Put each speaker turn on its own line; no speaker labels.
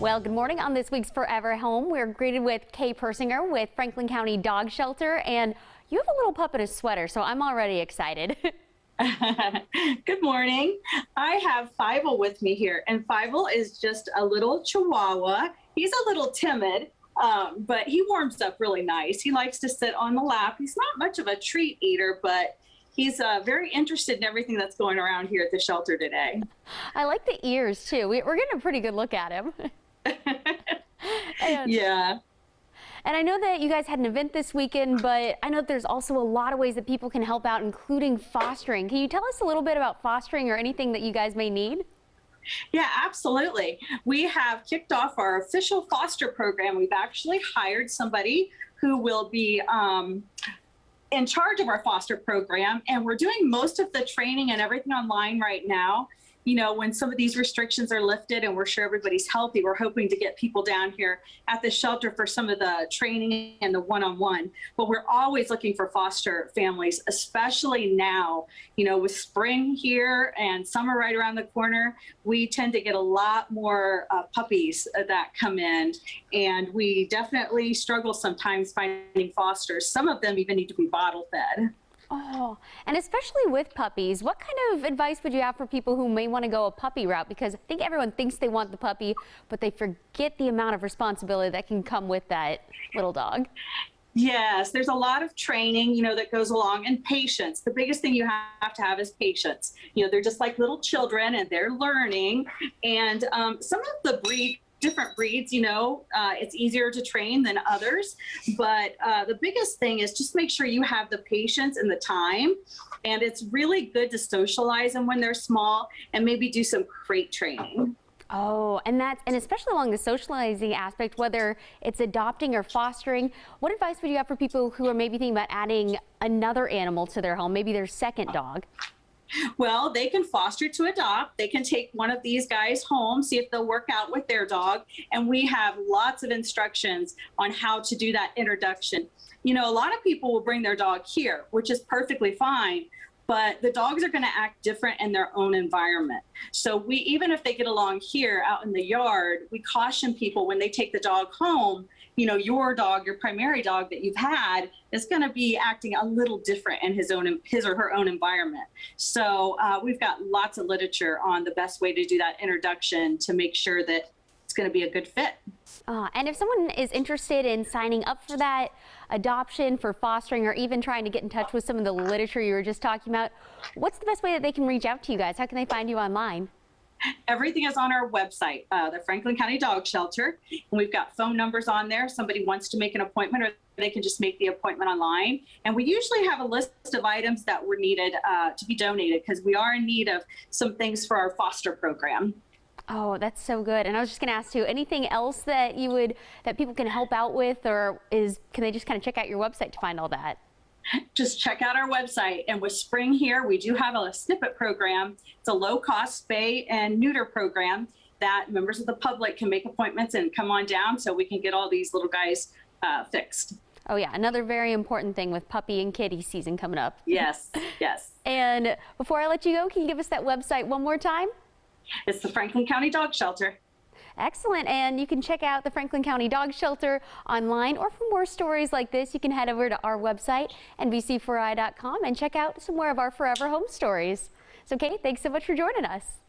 Well, good morning on this week's Forever Home. We're greeted with Kay Persinger with Franklin County Dog Shelter, and you have a little pup in a sweater, so I'm already excited.
Good morning. I have Fievel with me here, and Fievel is just a little Chihuahua. He's a little timid, but he warms up really nice. He likes to sit on the lap. He's not much of a treat eater, but he's very interested in everything that's going around here at the shelter today.
I like the ears, too. We're getting a pretty good look at him. And,
Yeah.
and I know that you guys had an event this weekend, but I know that there's also a lot of ways that people can help out, including fostering. Can you tell us a little bit about fostering or anything that you guys may need?
Yeah, absolutely. We have kicked off our official foster program. We've actually hired somebody who will be in charge of our foster program, and we're doing most of the training and everything online right now. You know, when some of these restrictions are lifted and we're sure everybody's healthy, we're hoping to get people down here at the shelter for some of the training and the one-on-one. But we're always looking for foster families, especially now, you know, with spring here and summer right around the corner. We tend to get a lot more puppies that come in, and we definitely struggle sometimes finding fosters. Some of them even need to be bottle fed.
Oh, and especially with puppies, what kind of advice would you have for people who may want to go a puppy route? Because I think everyone thinks they want the puppy, but they forget the amount of responsibility that can come with that little dog.
Yes, there's a lot of training, you know, that goes along, and patience. The biggest thing you have to have is patience. You know, they're just like little children and they're learning. And some of the different breeds, you know, it's easier to train than others. But the biggest thing is just make sure you have the patience and the time. And it's really good to socialize them when they're small and maybe do some crate training.
Oh, and especially along the socializing aspect, whether it's adopting or fostering, what advice would you have for people who are maybe thinking about adding another animal to their home, maybe their second dog?
Well, they can foster to adopt. They can take one of these guys home, see if they'll work out with their dog. And we have lots of instructions on how to do that introduction. You know, a lot of people will bring their dog here, which is perfectly fine, but the dogs are going to act different in their own environment. So even if they get along here out in the yard, we caution people when they take the dog home, you know, your dog, your primary dog that you've had is going to be acting a little different in his or her own environment. So we've got lots of literature on the best way to do that introduction to make sure that it's going to be a good fit.
And if someone is interested in signing up for that adoption, for fostering, or even trying to get in touch with some of the literature you were just talking about, what's the best way that they can reach out to you guys? How can they find you online?
Everything is on our website, the Franklin County Dog Shelter. And we've got phone numbers on there. Somebody wants to make an appointment, or they can just make the appointment online. And we usually have a list of items that were needed to be donated, because we are in need of some things for our foster program.
Oh, that's so good. And I was just going to ask you, anything else that that people can help out with, or can they just kind of check out your website to find all that?
Just check out our website. And with spring here, we do have a snippet program. It's a low-cost spay and neuter program that members of the public can make appointments and come on down so we can get all these little guys fixed.
Oh yeah, another very important thing with puppy and kitty season coming up.
Yes, yes.
And before I let you go, can you give us that website one more time?
It's the Franklin County Dog Shelter.
Excellent. And you can check out the Franklin County Dog Shelter online, or for more stories like this, you can head over to our website, NBC4i.com, and check out some more of our Forever Home stories. So, Kate, thanks so much for joining us.